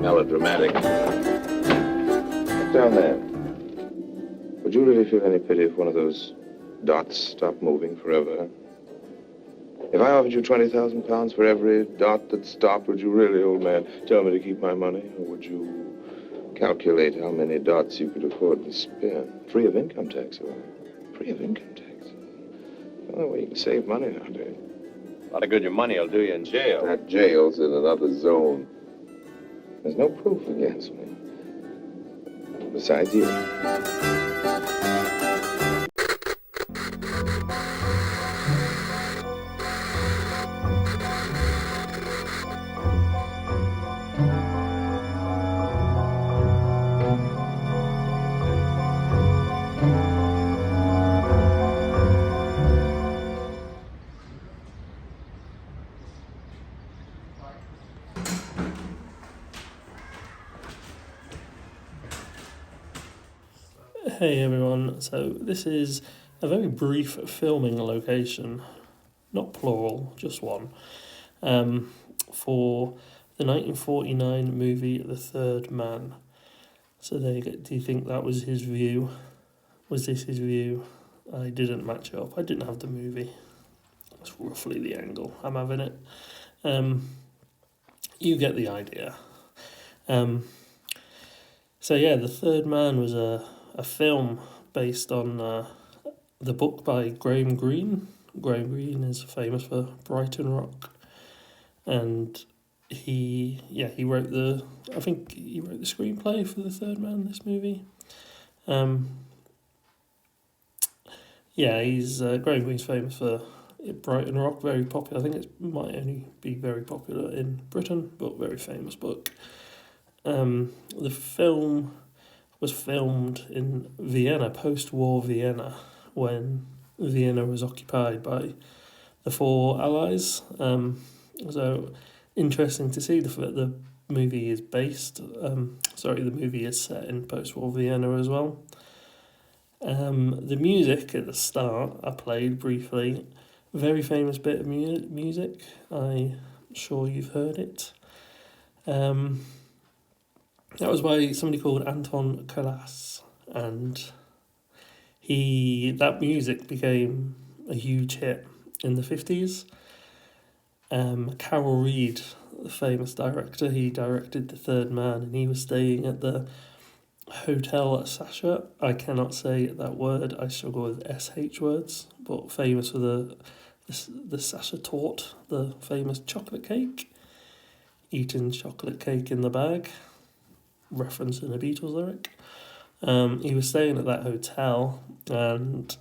melodramatic. Down there. Would you really feel any pity if one of those dots stopped moving forever? If I offered you 20,000 pounds for every dot that stopped, would you really, old man, tell me to keep my money? Or would you calculate how many dots you could afford to spend? Free of income tax, all right? Free of income tax. The only way you can save money nowadays. A lot of good your money will do you in jail. That jail's in another zone. There's no proof against me. Besides you. Hey everyone, so this is a very brief filming location, not plural, just one, for the 1949 movie The Third Man. So there you go. Do you think that was his view? Was this his view? I didn't match it up. I didn't have the movie. That's roughly the angle I'm having it. You get the idea. So yeah, The Third Man was a film based on the book by Graham Greene. Graham Greene is famous for Brighton Rock, and he wrote the screenplay for The Third Man. This movie, he's Graham Greene's famous for Brighton Rock, very popular. I think it might only be very popular in Britain, but very famous book. The film was filmed in Vienna, post-war Vienna, when Vienna was occupied by the four allies. So interesting to see. The movie is the movie is set in post-war Vienna as well. The music at the start I played briefly. Very famous bit of music. I'm sure you've heard it. That was by somebody called Anton Kalas, and that music became a huge hit in the 50s. Carol Reed, the famous director, he directed The Third Man, and he was staying at the Hotel Sasha. I cannot say that word, I struggle with SH words, but famous for the Sasha Torte, the famous chocolate cake. Eating chocolate cake in the bag. Reference in a Beatles lyric. He was staying at that hotel, and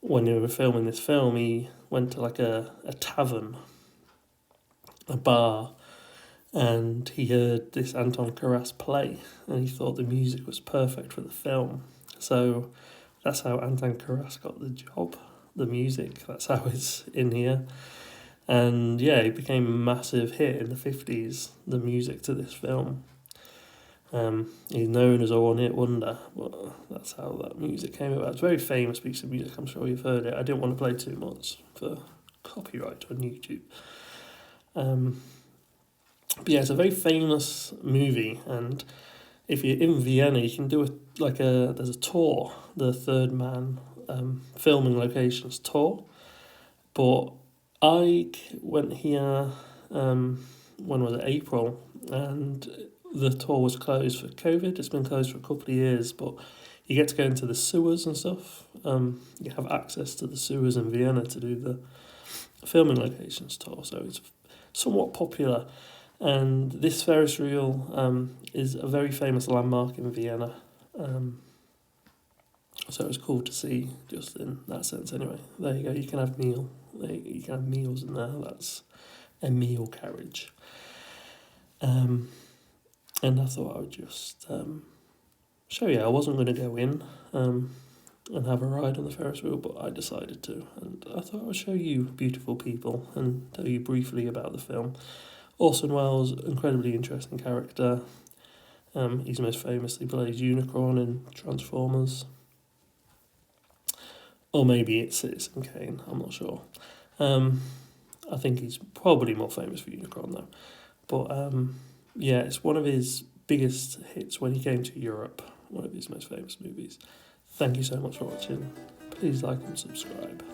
when they were filming this film, he went to like a tavern, a bar, and he heard this Anton Karas play, and he thought the music was perfect for the film. So that's how Anton Karas got the job, the music. That's how it's in here. And yeah, it became a massive hit in the 50s, the music to this film. He's known as a one-hit wonder, but that's how that music came about. It's a very famous piece of music, I'm sure you've heard it. I didn't want to play too much for copyright on YouTube. But yeah, it's a very famous movie, and if you're in Vienna, you can do there's a tour, the Third Man filming locations tour. But I went here, when was it, April, and the tour was closed for COVID. It's been closed for a couple of years, but you get to go into the sewers and stuff. You have access to the sewers in Vienna to do the filming locations tour, so it's somewhat popular. And this Ferris wheel is a very famous landmark in Vienna. So it's cool to see, just in that sense anyway. There you go, you can have meals in there. That's a meal carriage. And I thought I would just show you. I wasn't going to go in and have a ride on the Ferris wheel, but I decided to. And I thought I would show you beautiful people and tell you briefly about the film. Orson Welles, incredibly interesting character. He's most famously plays Unicron in Transformers. Or maybe it's Citizen Kane, I'm not sure. I think he's probably more famous for Unicron though. But Yeah, it's one of his biggest hits when he came to Europe. One of his most famous movies. Thank you so much for watching. Please like and subscribe.